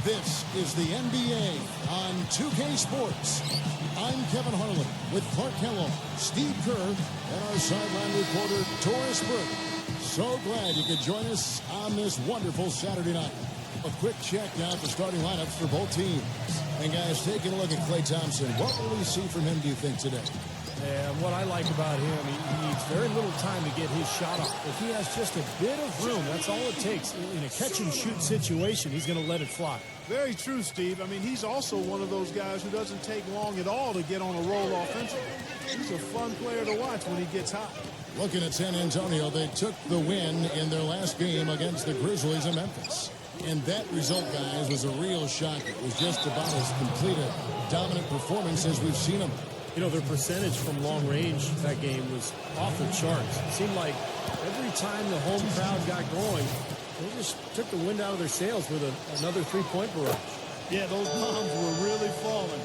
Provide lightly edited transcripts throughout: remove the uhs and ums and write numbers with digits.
This is the NBA on 2K Sports. I'm Kevin Harlan with Clark Kellogg, Steve Kerr, and our sideline reporter, Doris Burke. So glad you could join us on this wonderful Saturday night. A quick check now at the starting lineups for both teams. And guys, taking a look at Klay Thompson, what will we see from him, do you think, today? And what I like about him, he needs very little time to get his shot off. If he has just a bit of room, that's all it takes. In a catch-and-shoot situation, he's going to let it fly. Very true, Steve. I mean, he's also one of those guys who doesn't take long at all to get on a roll offensively. He's a fun player to watch when he gets hot. Looking at San Antonio, they took the win in their last game against the Grizzlies in Memphis. And that result, guys, was a real shock. It was just about as complete a dominant performance as we've seen them. You know, their percentage from long range that game was off the charts. It seemed like every time the home crowd got going, they just took the wind out of their sails with another three-point barrage. Yeah, those bombs were really falling.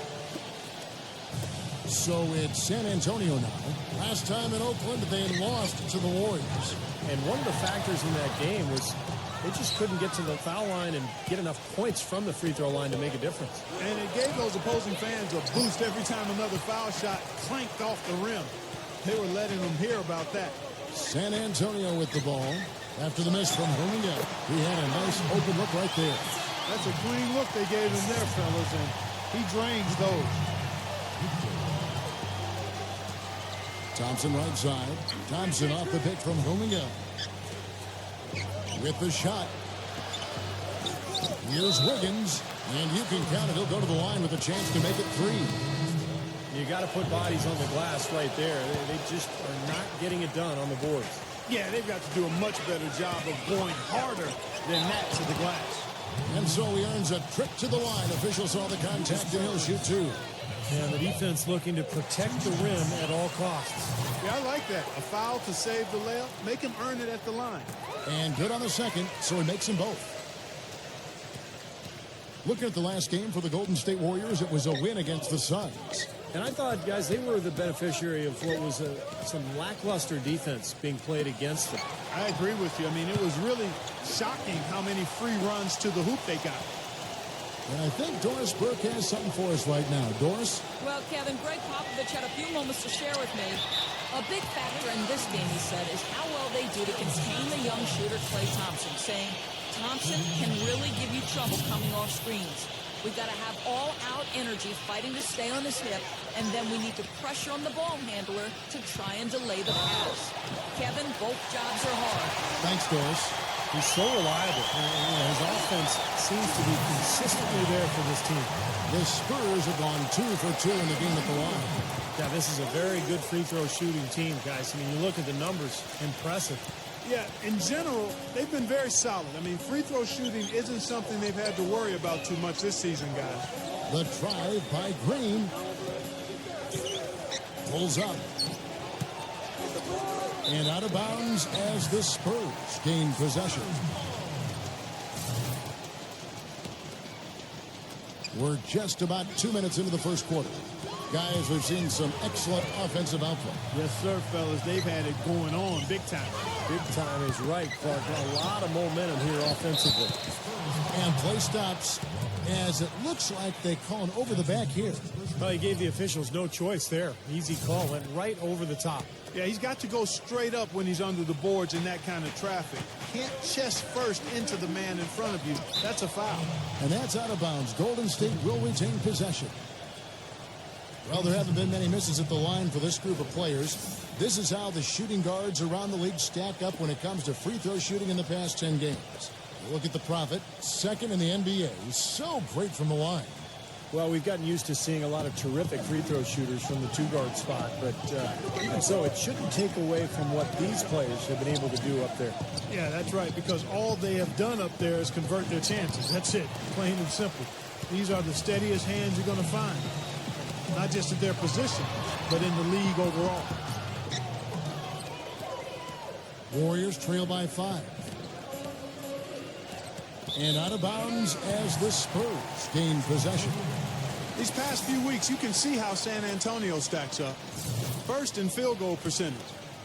So it's San Antonio now. Last time in Oakland, they lost to the Warriors. And one of the factors in that game was they just couldn't get to the foul line and get enough points from the free throw line to make a difference. And it gave those opposing fans a boost every time another foul shot clanked off the rim. They were letting them hear about that. San Antonio with the ball. After the miss from Huminga, he had a nice open look right there. That's a clean look they gave him there, fellas, and he drains those. Thompson right side. Thompson off the pick from Huminga. With the shot. Here's Wiggins, and you can count it. He'll go to the line with a chance to make it three. You got to put bodies on the glass right there. They just are not getting it done on the boards. Yeah, they've got to do a much better job of going harder than that to the glass. And so he earns a trip to the line. Officials saw the contact, and he'll shoot two. And the defense looking to protect the rim at all costs. Yeah, I like that. A foul to save the layup. Make him earn it at the line. And good on the second, so he makes them both. Looking at the last game for the Golden State Warriors, it was a win against the Suns. And I thought, guys, they were the beneficiary of what was some lackluster defense being played against them. I agree with you. I mean, it was really shocking how many free runs to the hoop they got. And I think Doris Burke has something for us right now. Doris? Well, Kevin, Greg Popovich had a few moments to share with me. A big factor in this game, he said, is how well they do to contain the young shooter Klay Thompson, saying Thompson can really give you trouble coming off screens. We've got to have all-out energy fighting to stay on his hip, and then we need to pressure on the ball handler to try and delay the pass. Kevin, both jobs are hard. Thanks, Doris. He's so reliable. His offense seems to be consistently there for this team. The Spurs have gone 2 for 2 in the game at the line. Yeah, this is a very good free throw shooting team, guys. I mean, you look at the numbers, impressive. Yeah, in general, they've been very solid. I mean, free throw shooting isn't something they've had to worry about too much this season, guys. The drive by Green. Pulls up. And out of bounds as the Spurs gain possession. We're just about 2 minutes into the first quarter. Guys, we've seen some excellent offensive output. Yes, sir, fellas. They've had it going on big time. Big time is right, Clark. A lot of momentum here offensively. And play stops as it looks like they call an over the back here. Well, he gave the officials no choice there. Easy call, went right over the top. Yeah, he's got to go straight up when he's under the boards in that kind of traffic. Can't chest first into the man in front of you. That's a foul. And that's out of bounds. Golden State will retain possession. Well, there haven't been many misses at the line for this group of players. This is how the shooting guards around the league stack up when it comes to free throw shooting in the past 10 games. Look at the Prophet, second in the NBA. So great from the line. Well, we've gotten used to seeing a lot of terrific free throw shooters from the two-guard spot, but even so, it shouldn't take away from what these players have been able to do up there. Yeah, that's right, because all they have done up there is convert their chances. That's it, plain and simple. These are the steadiest hands you're going to find, not just at their position, but in the league overall. Warriors trail by 5. And out of bounds as the Spurs gain possession. These past few weeks, you can see how San Antonio stacks up. First in field goal percentage,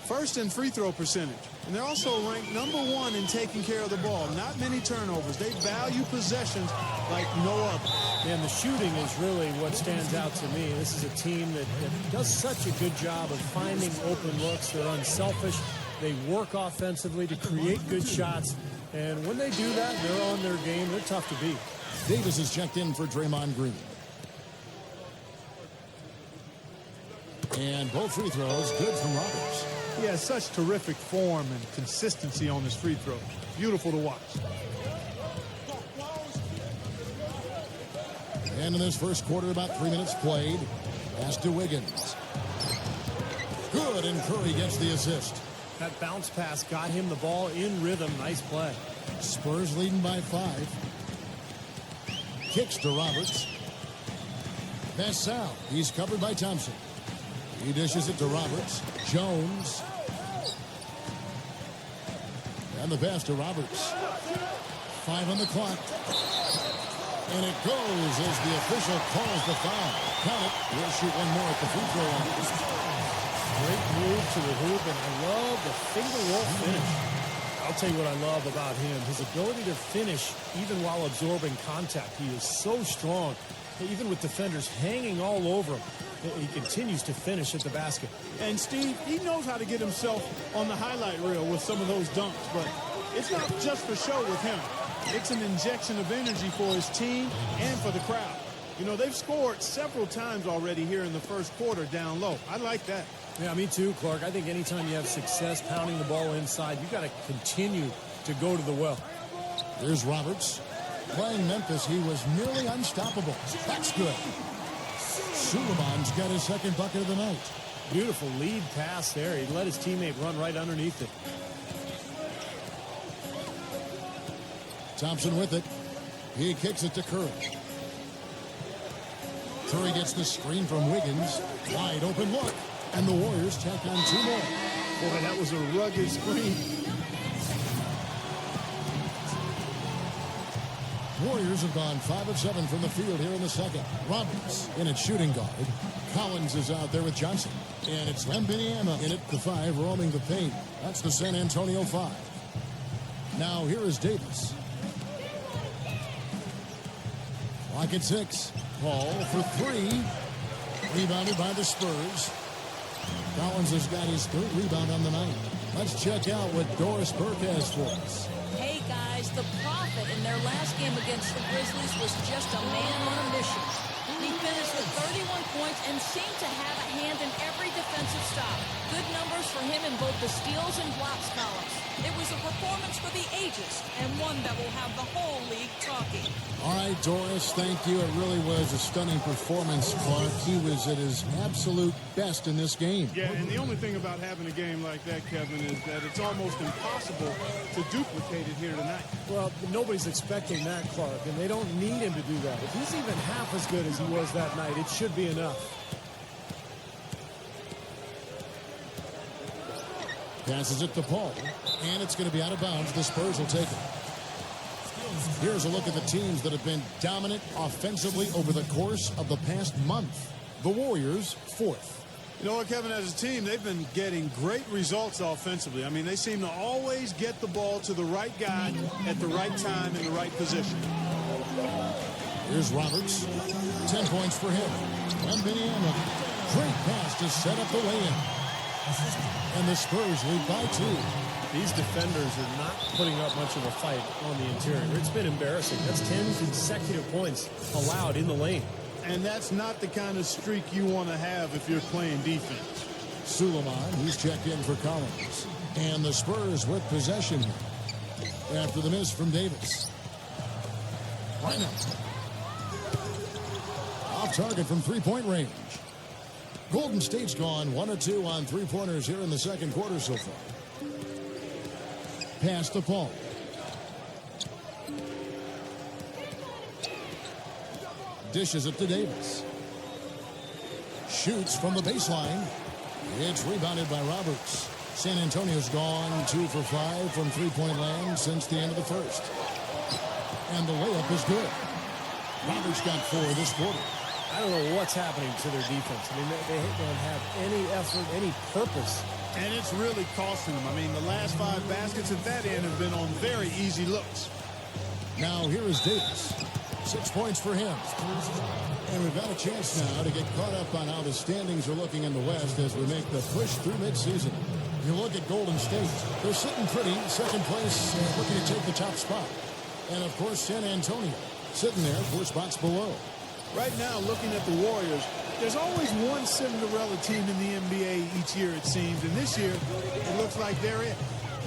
First in free throw percentage. And they're also ranked #1 in taking care of the ball. Not many turnovers. They value possessions like no other. And the shooting is really what stands out to me. This is a team that does such a good job of finding open looks. They're unselfish. They work offensively to create good shots. And when they do that, they're on their game. They're tough to beat. Davis is checked in for Draymond Green. And both free throws good from Roberts. He has such terrific form and consistency on his free throws. Beautiful to watch. And in this first quarter, about 3 minutes played. Pass to Wiggins. Good, and Curry gets the assist. That bounce pass got him the ball in rhythm. Nice play. Spurs leading by 5. Kicks to Roberts. Pass out. He's covered by Thompson. He dishes it to Roberts. Jones. And the pass to Roberts. 5 on the clock. And it goes as the official calls the foul. Count it. We'll shoot one more at the free throw line. Great move to the hoop, and I love the finger roll finish. I'll tell you what I love about him. His ability to finish even while absorbing contact. He is so strong. Even with defenders hanging all over him, he continues to finish at the basket. And Steve, he knows how to get himself on the highlight reel with some of those dunks, but it's not just for show with him. It's an injection of energy for his team and for the crowd. You know, they've scored several times already here in the first quarter down low. I like that. Yeah, me too, Clark. I think anytime you have success pounding the ball inside, you've got to continue to go to the well. Here's Roberts. Playing Memphis, he was nearly unstoppable. That's good. Suleiman's got his second bucket of the night. Beautiful lead pass there. He let his teammate run right underneath it. Thompson with it. He kicks it to Curry. Curry gets the screen from Wiggins. Wide open look. And the Warriors tack on 2 more. Boy, that was a rugged screen. Warriors have gone 5 of 7 from the field here in the second. Roberts in at shooting guard. Collins is out there with Johnson. And it's Wembanyama in at the 5, roaming the paint. That's the San Antonio 5. Now here is Davis. Clock at 6. Paul for 3. Rebounded by the Spurs. Collins has got his 3rd rebound on the night. Let's check out what Doris Burke has for us. Hey, guys, the Prophet in their last game against the Grizzlies was just a man on a mission. He finished with 31 points and seemed to have a hand in every defensive stop. Good numbers for him in both the steals and blocks columns. It was a performance for the ages and one that will have the whole league talking. All right, Doris, thank you. It really was a stunning performance, Clark. He was at his absolute best in this game. Yeah, and the only thing about having a game like that, Kevin, is that it's almost impossible to duplicate it here tonight. Well, nobody's expecting that, Clark, and they don't need him to do that. If he's even half as good as he was that night, it should be enough. Passes it to Paul, and it's going to be out of bounds. The Spurs will take it. Here's a look at the teams that have been dominant offensively over the course of the past month. The Warriors, 4th. You know what, Kevin, as a team, they've been getting great results offensively. I mean, they seem to always get the ball to the right guy at the right time in the right position. Here's Roberts. 10 points for him. Wembanyama. Great pass to set up the lay-in. And the Spurs lead by 2. These defenders are not putting up much of a fight on the interior. It's been embarrassing. That's 10 consecutive points allowed in the lane. And that's not the kind of streak you want to have if you're playing defense. Suleiman, he's checked in for Collins. And the Spurs with possession after the miss from Davis. Right now. Off target from 3-point range. Golden State's gone 1 of 2 on 3-pointers here in the second quarter so far. Pass to Paul. Dishes it to Davis. Shoots from the baseline. It's rebounded by Roberts. San Antonio's gone 2 for 5 from 3-point land since the end of the first. And the layup is good. Roberts got 4 this quarter. I don't know what's happening to their defense. I mean, they don't have any effort, any purpose. And it's really costing them. I mean, the last 5 baskets at that end have been on very easy looks. Now here is Davis. 6 points for him. And we've got a chance now to get caught up on how the standings are looking in the West as we make the push through midseason. You look at Golden State. They're sitting pretty, second place, looking to take the top spot. And, of course, San Antonio sitting there 4 spots below. Right now, looking at the Warriors, there's always one Cinderella team in the NBA each year, it seems. And this year, it looks like they're it.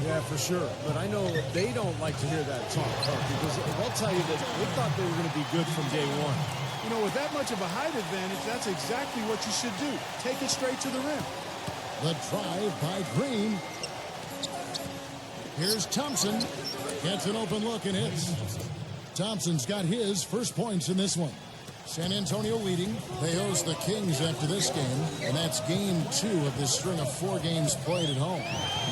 Yeah, for sure. But I know they don't like to hear that talk, because they'll tell you that they thought they were going to be good from day one. You know, with that much of a height advantage, that's exactly what you should do. Take it straight to the rim. The drive by Green. Here's Thompson. Gets an open look and hits. Thompson's got his first points in this one. San Antonio leading. They host the Kings after this game, and that's game 2 of this string of 4 games played at home.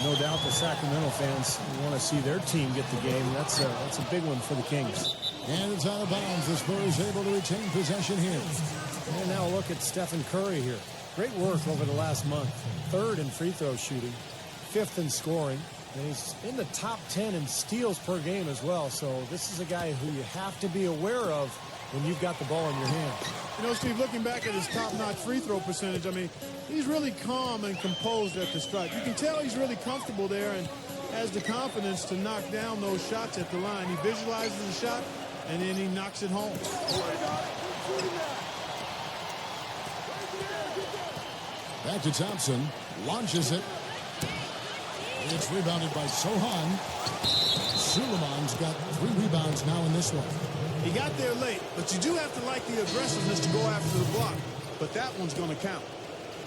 No doubt the Sacramento fans want to see their team get the game. That's a big one for the Kings. And it's out of bounds. The Spurs able to retain possession here. And now look at Stephen Curry here. Great work over the last month. 3rd in free throw shooting, 5th in scoring. And he's in the top 10 in steals per game as well. So this is a guy who you have to be aware of when you've got the ball in your hands. You know, Steve, looking back at his top-notch free throw percentage, I mean, he's really calm and composed at the stripe. You can tell he's really comfortable there and has the confidence to knock down those shots at the line. He visualizes the shot, and then he knocks it home. Back to Thompson. Launches it. It's rebounded by Sohan. Suleiman's got 3 rebounds now in this one. He got there late, but you do have to like the aggressiveness to go after the block. But that one's going to count.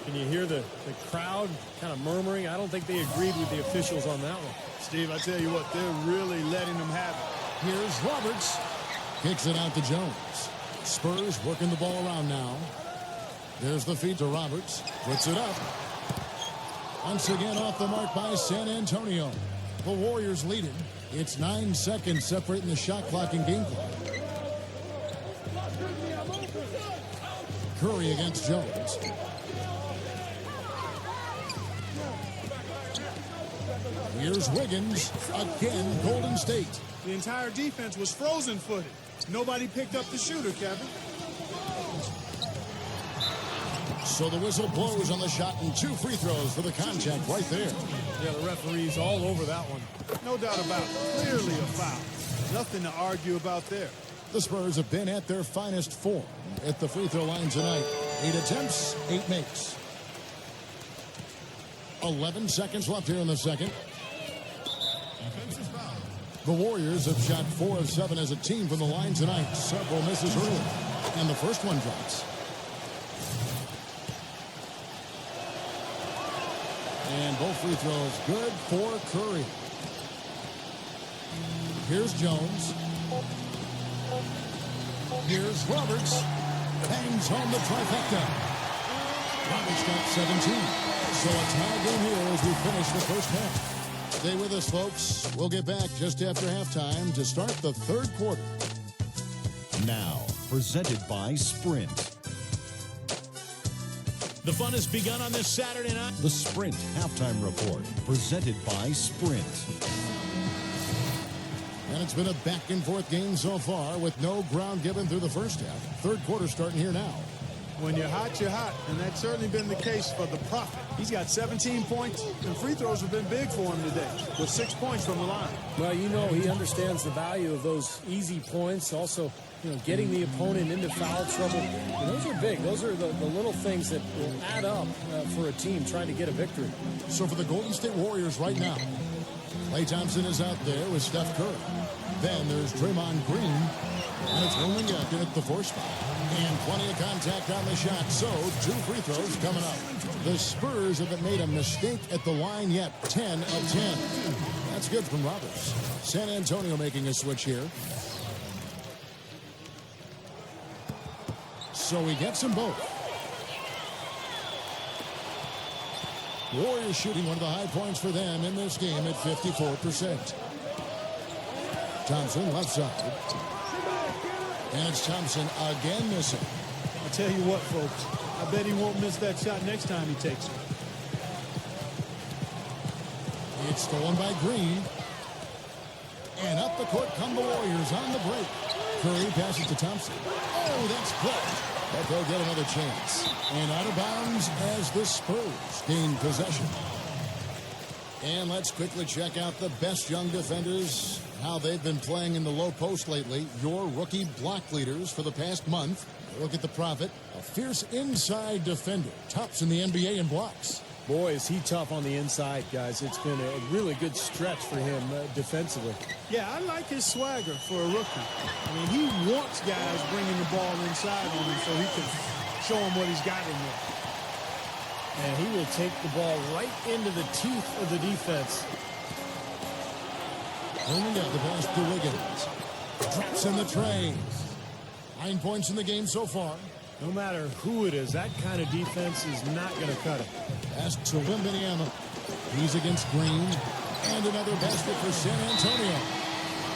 Can you hear the crowd kind of murmuring? I don't think they agreed with the officials on that one. Steve, I tell you what, they're really letting them have it. Here's Roberts. Kicks it out to Jones. Spurs working the ball around now. There's the feed to Roberts. Puts it up. Once again off the mark by San Antonio. The Warriors leading. It's 9 seconds separating the shot clock and game clock. Curry against Jones. Here's Wiggins. Again, Golden State. The entire defense was frozen-footed. Nobody picked up the shooter, Kevin. So the whistle blows on the shot and 2 free throws for the contact right there. Yeah, the referee's all over that one. No doubt about it. Clearly a foul. Nothing to argue about there. The Spurs have been at their finest form at the free throw line tonight. 8 attempts, 8 makes. 11 seconds left here in the second. The Warriors have shot 4 of 7 as a team from the line tonight. Several misses early, and the first one drops. And both free throws good for Curry. Here's Jones. Here's Roberts. Bangs home the trifecta. Roberts got 17. So a tie game here as we finish the first half. Stay with us, folks. We'll get back just after halftime to start the 3rd quarter. Now, presented by Sprint. The fun has begun on this Saturday night. The Sprint Halftime Report, presented by Sprint. And it's been a back-and-forth game so far with no ground given through the first half. 3rd quarter starting here now. When you're hot, you're hot. And that's certainly been the case for the Prophet. He's got 17 points, and free throws have been big for him today, with 6 points from the line. Well, you know, he understands the value of those easy points. Also, you know, getting the opponent into foul trouble. And those are big. Those are the little things that will add up for a team trying to get a victory. So for the Golden State Warriors right now, Klay Thompson is out there with Steph Curry. Then there's Draymond Green. And it's only at the 4th spot. And plenty of contact on the shot. So 2 free throws coming up. The Spurs haven't made a mistake at the line yet. 10 of 10. That's good from Roberts. San Antonio making a switch here. So he gets them both. Warriors shooting one of the high points for them in this game at 54%. Thompson left side. And it's Thompson again missing. I tell you what, folks, I bet he won't miss that shot next time he takes it. It's stolen by Green. And up the court come the Warriors on the break. Curry passes to Thompson. Oh, that's blocked. But they'll get another chance. And out of bounds as the Spurs gain possession. And let's quickly check out the best young defenders, how they've been playing in the low post lately. Your rookie block leaders for the past month. Look at the Prophet, a fierce inside defender. Tops in the NBA in blocks. Boy, is he tough on the inside, guys. It's been a really good stretch for him defensively. Yeah, I like his swagger for a rookie. I mean, he wants guys bringing the ball inside on him so he can show him what he's got in there. And he will take the ball right into the teeth of the defense. Bringing up the pass to Wiggins. Drops in the tray. 9 points in the game so far. No matter who it is, that kind of defense is not going to cut it. Pass to Wembanyama. He's against Green. And another basket for San Antonio.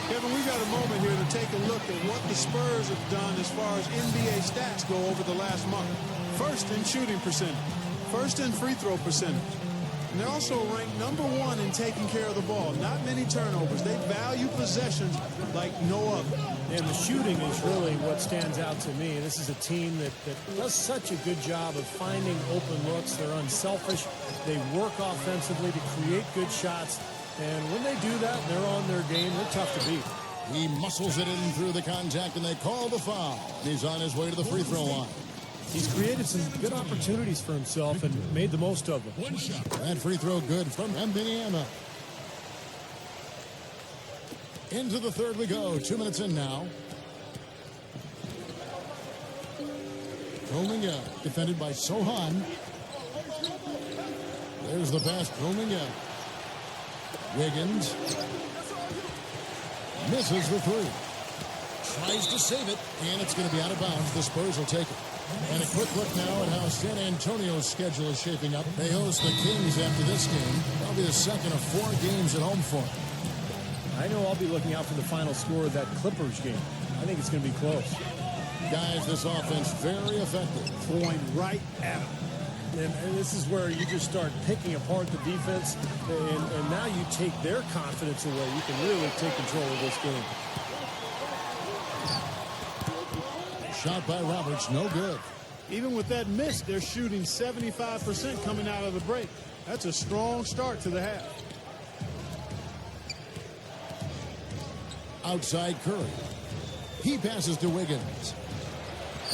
Kevin, we got a moment here to take a look at what the Spurs have done as far as NBA stats go over the last month. First in shooting percentage. First in free throw percentage. And they're also ranked #1 in taking care of the ball. Not many turnovers. They value possessions like no other. And the shooting is really what stands out to me. This is a team that does such a good job of finding open looks. They're unselfish. They work offensively to create good shots. And when they do that, they're on their game. They're tough to beat. He muscles it in through the contact, and they call the foul. And he's on his way to the free throw line. He's created some good opportunities for himself and made the most of them. One shot. That free throw good from Wembanyama. Into the third we go. 2 minutes in now. Omel2K, defended by Sohan. There's the pass. Omel2K. Wiggins. Misses the three. Tries to save it, and it's going to be out of bounds. The Spurs will take it. And a quick look now at how San Antonio's schedule is shaping up. They host the Kings after this game. Probably the second of 4 games at home for them. I know I'll be looking out for the final score of that Clippers game. I think it's going to be close. Guys, this offense very effective. Going right at him. And this is where you just start picking apart the defense, and now you take their confidence away. You can really take control of this game. Shot by Roberts, no good. Even with that miss, they're shooting 75% coming out of the break. That's a strong start to the half. Outside Curry. He passes to Wiggins.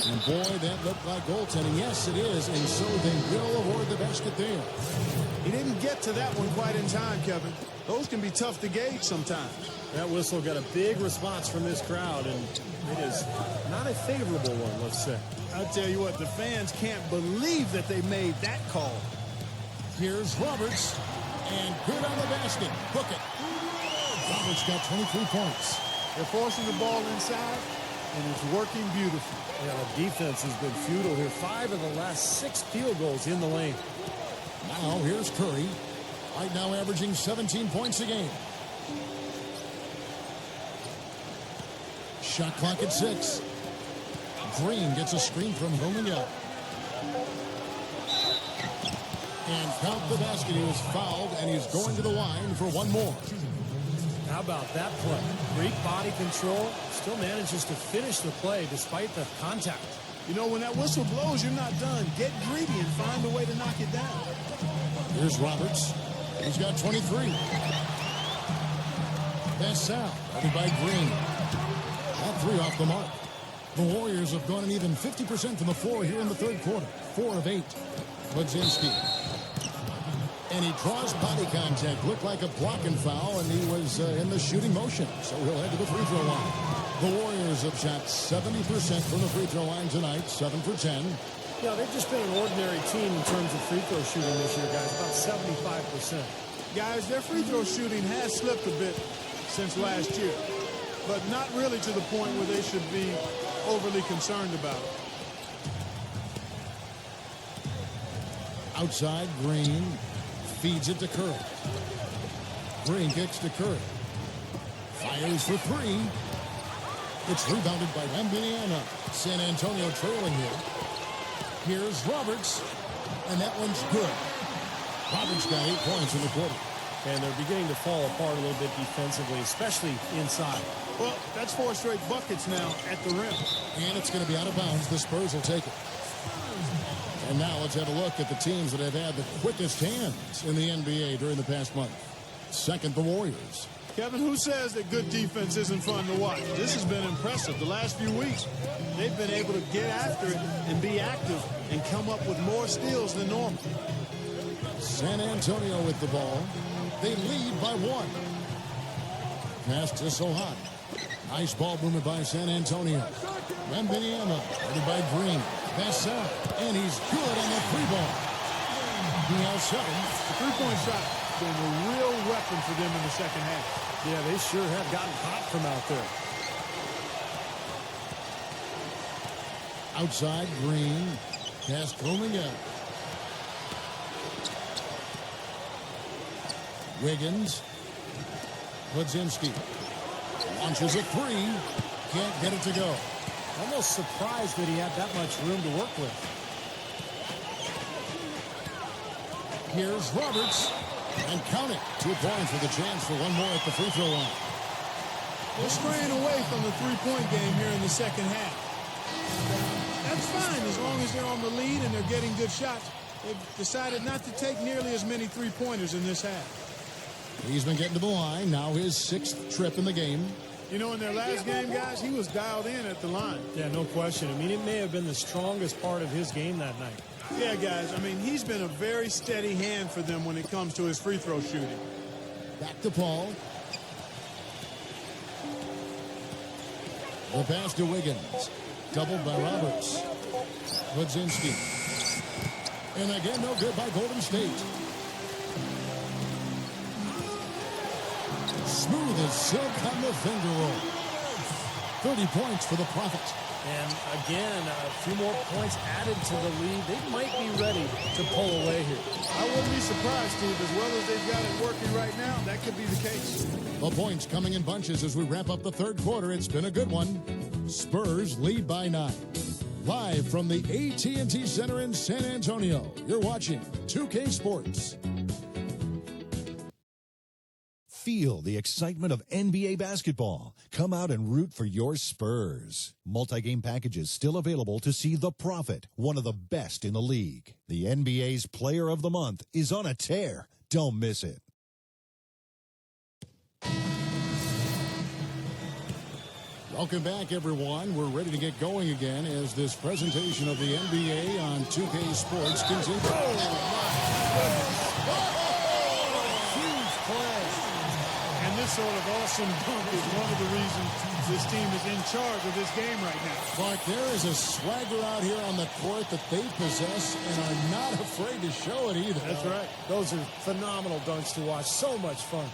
And boy, that looked like goaltending. Yes, it is. And so they will award the basket there. He didn't get to that one quite in time, Kevin. Those can be tough to gauge sometimes. That whistle got a big response from this crowd, and it is not a favorable one, let's say. I'll tell you what, the fans can't believe that they made that call. Here's Roberts. And good on the basket. Hook it. Roberts got 23 points. They're forcing the ball inside, and it's working beautifully. Yeah, the defense has been futile here. 5 of the last 6 field goals in the lane. Now here's Curry. Right now averaging 17 points a game. Shot clock at 6. Green gets a screen from Omel2K. And count the basket. He was fouled, and he's going to the line for one more. How about that play? Great body control. Still manages to finish the play despite the contact. You know, when that whistle blows, you're not done. Get greedy and find a way to knock it down. Here's Roberts. He's got 23. Pass out. Covered by Green. That 3 off the mark. The Warriors have gone an even 50% from the floor here in the third quarter. 4 of 8. Budzinski. And he draws body contact. Looked like a blocking foul, and he was in the shooting motion. So he'll head to the free throw line. The Warriors have shot 70% from the free throw line tonight. 7 for 10. Yeah, they've just been an ordinary team in terms of free throw shooting this year, guys. About 75%. Guys, their free throw shooting has slipped a bit since last year, but not really to the point where they should be overly concerned about it. Outside, Green feeds it to Curry. Green kicks to Curry. Fires for 3. It's rebounded by Wembanyama. San Antonio trailing here. Here's Roberts, and that one's good. Roberts got 8 points in the quarter. And they're beginning to fall apart a little bit defensively, especially inside. Well, that's 4 straight buckets now at the rim. And it's going to be out of bounds. The Spurs will take it. And now let's have a look at the teams that have had the quickest hands in the NBA during the past month. Second, the Warriors. Kevin, who says that good defense isn't fun to watch? This has been impressive. The last few weeks, they've been able to get after it and be active and come up with more steals than normal. San Antonio with the ball. They lead by 1. Pass to Sohan. Nice ball movement by San Antonio. Wembanyama, headed by Green. Pass out, and he's good on the 3-ball. He has 7. The three-point shot has been a real weapon for them in the second half. Yeah, they sure have gotten hot from out there. Outside, Green. Pass coming out. Wiggins. Budzinski. Launches a 3. Can't get it to go. Almost surprised that he had that much room to work with. Here's Roberts. And count it. 2 points with a chance for one more at the free throw line. They're straying away from the three-point game here in the second half. That's fine as long as they're on the lead and they're getting good shots. They've decided not to take nearly as many three-pointers in this half. He's been getting to the line. Now his 6th trip in the game. You know, in their last game, guys, he was dialed in at the line. Yeah, no question. I mean, it may have been the strongest part of his game that night. Yeah, guys, I mean, he's been a very steady hand for them when it comes to his free throw shooting. Back to Paul. The pass to Wiggins. Doubled by Roberts. Budzinski. And again, no good by Golden State. Smooth as silk on the finger roll. 30 points for the Prophet. And again, a few more points added to the lead. They might be ready to pull away here. I wouldn't be surprised, Steve. As well as they've got it working right now, that could be the case. The points coming in bunches as we wrap up the third quarter. It's been a good one. Spurs lead by 9. Live from the AT&T Center in San Antonio, you're watching 2K Sports. Feel the excitement of NBA basketball. Come out and root for your Spurs. Multi-game packages still available to see The Prophet, one of the best in the league. The NBA's Player of the Month is on a tear. Don't miss it. Welcome back, everyone. We're ready to get going again as this presentation of the NBA on 2K Sports continues. Oh, my goodness. Huge play. And this sort of awesome dunk is one of the reasons this team is in charge of this game right now. Clark, there is a swagger out here on the court that they possess and are not afraid to show it either. That's right. Those are phenomenal dunks to watch. So much fun.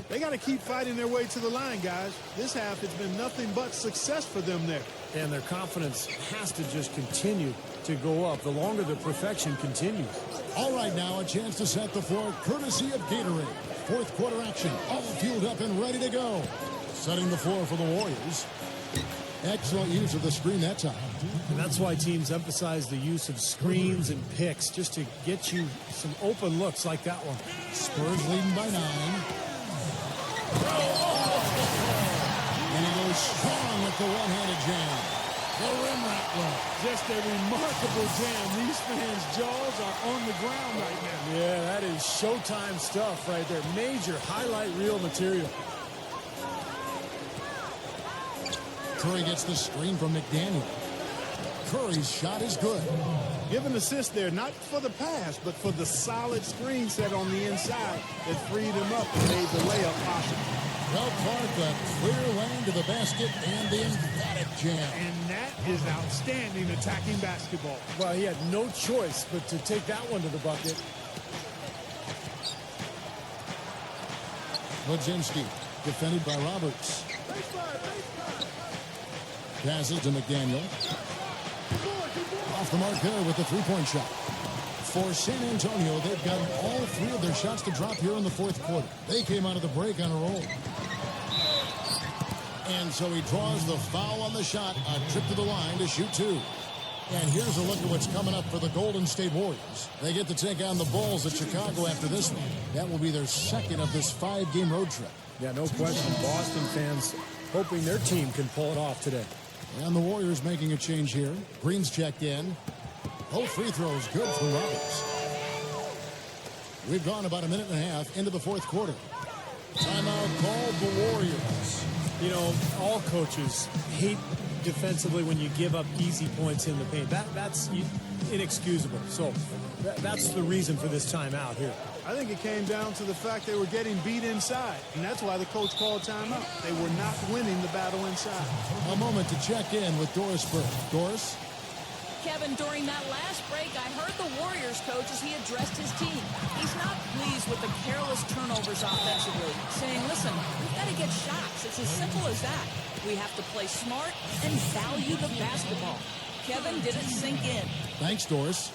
They got to keep fighting their way to the line, guys. This half has been nothing but success for them there. And their confidence has to just continue to go up the longer the perfection continues. All right, now a chance to set the floor courtesy of Gatorade. Fourth quarter action, all fueled up and ready to go. Setting the floor for the Warriors. Excellent use of the screen that time. And that's why teams emphasize the use of screens and picks, just to get you some open looks like that one. Spurs leading by 9. And he goes strong with the one-handed jam. The rim rattler. Just a remarkable jam. These fans' jaws are on the ground right now. Yeah, that is Showtime stuff right there. Major highlight reel material. Curry gets the screen from McDaniel. Curry's shot is good. Give an assist there, not for the pass, but for the solid screen set on the inside that freed him up and made the layup possible. Well, Clark, a clear lane to the basket and the emphatic jam. And that is outstanding attacking basketball. Well, he had no choice but to take that one to the bucket. Budzinski, defended by Roberts. Passes to McDaniel. Off the mark there with the three-point shot. For San Antonio, they've gotten all 3 of their shots to drop here in the fourth quarter. They came out of the break on a roll. And so he draws the foul on the shot. A trip to the line to shoot two. And here's a look at what's coming up for the Golden State Warriors. They get to take on the Bulls at Chicago after this one. That will be their second of this 5-game road trip. Yeah, no question. Boston fans hoping their team can pull it off today. And the Warriors making a change here. Green's checked in. Both free throws good for Roberts. We've gone about a minute and a half into the fourth quarter. Timeout called the Warriors. You know, all coaches hate defensively when you give up easy points in the paint. That's inexcusable. So that's the reason for this timeout here. I think it came down to the fact they were getting beat inside, and that's why the coach called timeout. They were not winning the battle inside. A moment to check in with Doris Burke. Doris? Kevin, during that last break, I heard the Warriors coach as he addressed his team. He's not pleased with the careless turnovers offensively, saying, listen, we've got to get shots. It's as simple as that. We have to play smart and value the basketball. Kevin, did it sink in? Thanks, Doris.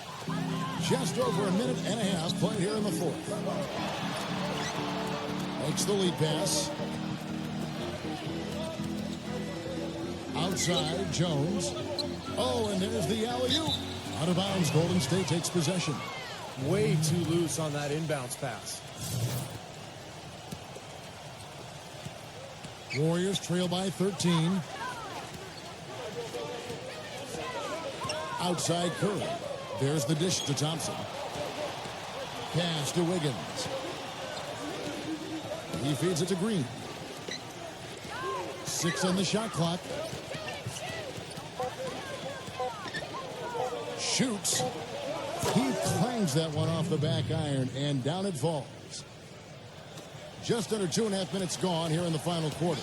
Just over a minute and a half played here in the fourth. Makes the lead pass. Outside, Jones. Oh, and there's the alley-oop. Out of bounds, Golden State takes possession. Way too loose on that inbounds pass. Warriors trail by 13. Outside Curry. There's the dish to Thompson. Pass to Wiggins. He feeds it to Green. 6 on the shot clock. Shoots. He clangs that one off the back iron, and down it falls. Just under 2.5 minutes gone here in the final quarter.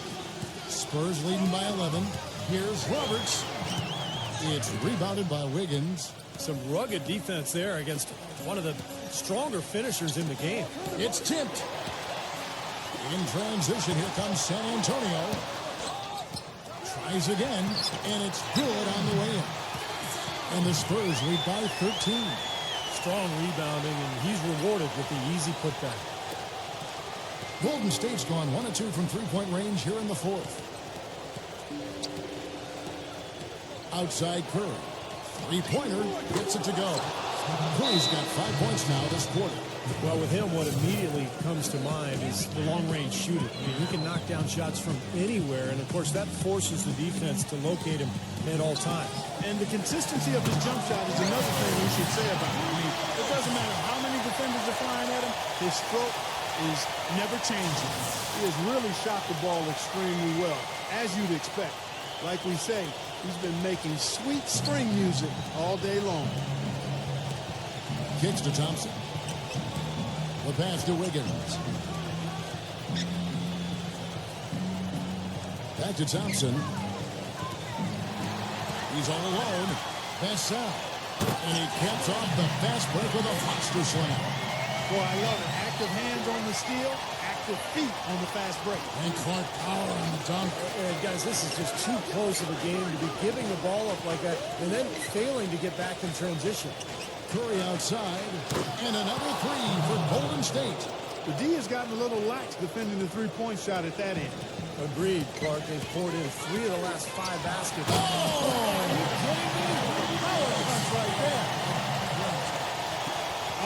Spurs leading by 11. Here's Roberts. It's rebounded by Wiggins. Some rugged defense there against one of the stronger finishers in the game. It's tipped. In transition, here comes San Antonio. Tries again, and it's good on the way in. And the Spurs lead by 13. Strong rebounding, and he's rewarded with the easy putback. Golden State's gone 1 of 2 from three-point range here in the fourth. Outside Curry. Three-pointer gets it to go. Curry's got 5 points now this quarter. Well, with him, what immediately comes to mind is the long-range shooting. I mean, he can knock down shots from anywhere, and of course that forces the defense to locate him at all times. And the consistency of his jump shot is another thing we should say about him. I mean, it doesn't matter how many defenders are flying at him, his stroke is never changing. He has really shot the ball extremely well, as you'd expect. Like we say, he's been making sweet string music all day long. Kicks to Thompson. The pass to Wiggins. Back to Thompson. He's all alone. Pass out. And he caps off the fast break with a monster slam. Boy, I love it. Active hands on the steal, active feet on the fast break. And Clark power on the dunk. And guys, this is just too close of a game to be giving the ball up like that and then failing to get back in transition. Curry outside, and another three for Golden State. The D has gotten a little lax defending the three-point shot at that end. Agreed, Clark. They've poured in 3 of the last 5 baskets. Oh, are you kidding me? Power punch right there.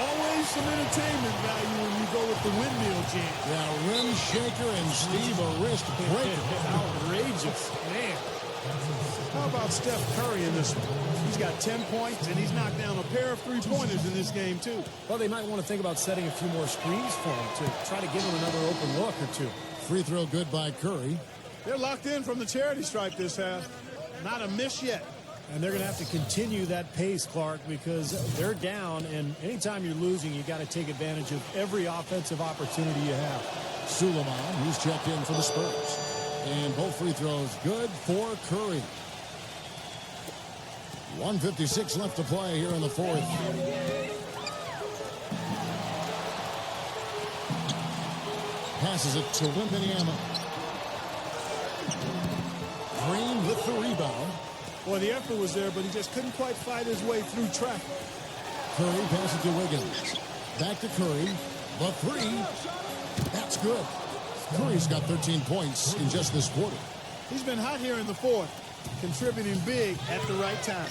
Always some entertainment value when you go with the windmill jam. Yeah, rim shaker and Steve a wrist breaker. Outrageous, man. How about Steph Curry in this one? He's got 10 points, and he's knocked down a pair of three-pointers in this game, too. Well, they might want to think about setting a few more screens for him to try to give him another open look or two. Free throw good by Curry. They're locked in from the charity stripe this half. Not a miss yet. And they're going to have to continue that pace, Clark, because they're down, and anytime you're losing, you got to take advantage of every offensive opportunity you have. Suleiman, who's checked in for the Spurs. And both free throws good for Curry. 1:56 left to play here in the fourth. Passes it to Wembanyama. Green with the rebound. Boy, the effort was there, but he just couldn't quite fight his way through traffic. Curry passes to Wiggins. Back to Curry. The three. That's good. Curry's got 13 points in just this quarter. He's been hot here in the fourth, contributing big at the right time.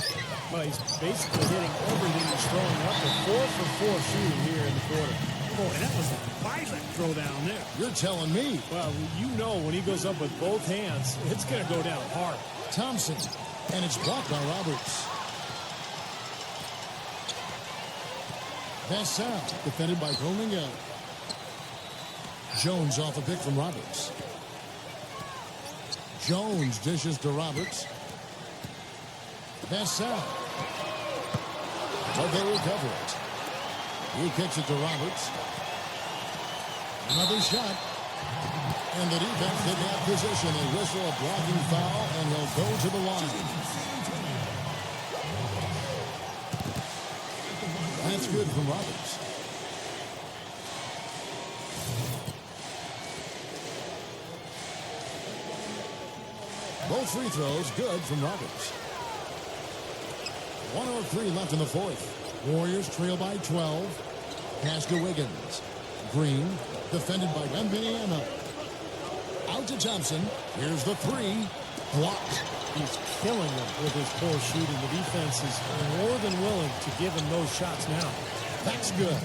Well, he's basically hitting everything he's throwing up. A 4 for 4 shooting here in the quarter. Boy, that was a violent throw down there. You're telling me. Well, you know when he goes up with both hands, it's going to go down hard. Thompson, and it's blocked by Roberts. Pass out, defended by Colinga. Jones off a pick from Roberts. Jones dishes to Roberts. Pass out. But they recover it. He kicks it to Roberts. Another shot. And the defense did not position. They whistle a blocking foul, and he'll go to the line. That's good from Roberts. Both free throws good from Roberts. 1:03 left in the fourth. Warriors trail by 12. Pass to Wiggins. Green, defended by Wembanyama. Out to Thompson. Here's the three. Blocked. He's killing them with his poor shooting. The defense is more than willing to give him those shots now. That's good.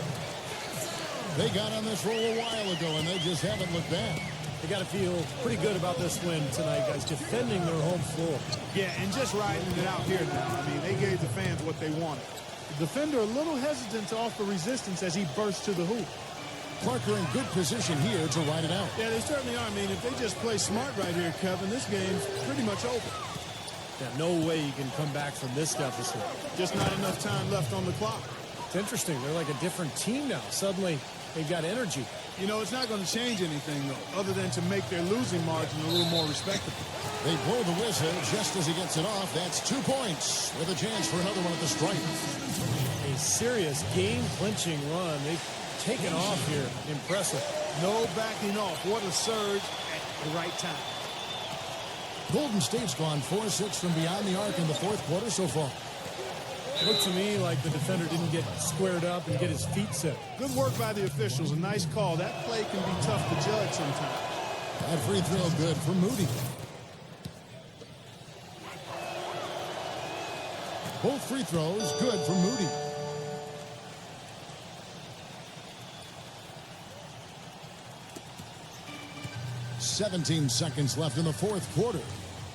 They got on this roll a while ago, and they just haven't looked back. They got to feel pretty good about this win tonight, guys, defending their home floor. Yeah, and just riding it out here now. I mean, they gave the fans what they wanted. The defender a little hesitant to offer resistance as he bursts to the hoop. Parker in good position here to ride it out. Yeah, they certainly are. I mean, if they just play smart right here, Kevin, this game's pretty much over. Yeah, no way you can come back from this deficit. Just not enough time left on the clock. It's interesting. They're like a different team now. Suddenly, they've got energy. You know, it's not going to change anything, though, other than to make their losing margin a little more respectable. They blow the whistle just as he gets it off. That's 2 points with a chance for another one at the stripe. A serious game-clinching run. They've taken off here. Impressive. No backing off. What a surge at the right time. Golden State's gone 4-6 from beyond the arc in the fourth quarter so far. It looked to me like the defender didn't get squared up and get his feet set. Good work by the officials. A nice call. That play can be tough to judge sometimes. That free throw good for Moody. Both free throws good for Moody. "17 seconds left in the fourth quarter.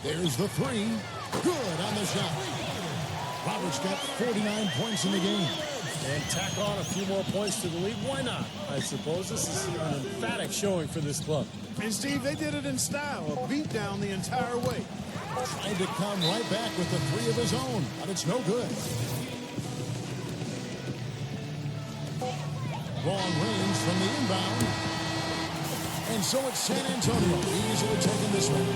There's the three. Good on the shot. Roberts got 49 points in the game. And tack on a few more points to the lead. Why not? I suppose this is an emphatic showing for this club. And, Steve, they did it in style. A beat down the entire way. Tried to come right back with the three of his own, but it's no good. Long range from the inbound. And so it's San Antonio easily taking this one.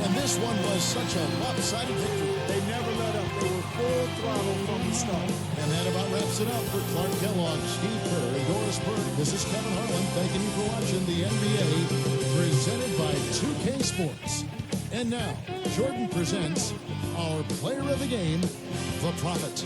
And this one was such a lopsided victory. They never let up. They were full throttle from the start. And that about wraps it up for Clark Kellogg, Steve Kerr, and Doris Burke. This is Kevin Harlan thanking you for watching the NBA presented by 2K Sports. And now, Jordan presents our player of the game, The Prophet.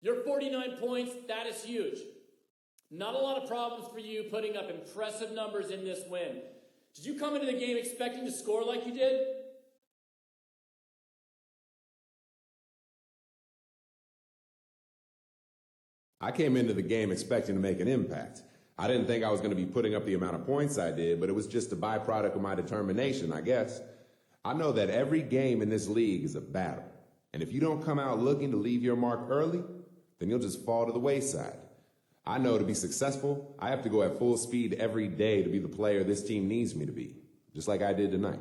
Your 49 points, that is huge. Not a lot of problems for you putting up impressive numbers in this win. Did you come into the game expecting to score like you did? I came into the game expecting to make an impact. I didn't think I was going to be putting up the amount of points I did, but it was just a byproduct of my determination, I guess. I know that every game in this league is a battle. And if you don't come out looking to leave your mark early, then you'll just fall to the wayside. I know to be successful, I have to go at full speed every day to be the player this team needs me to be, just like I did tonight.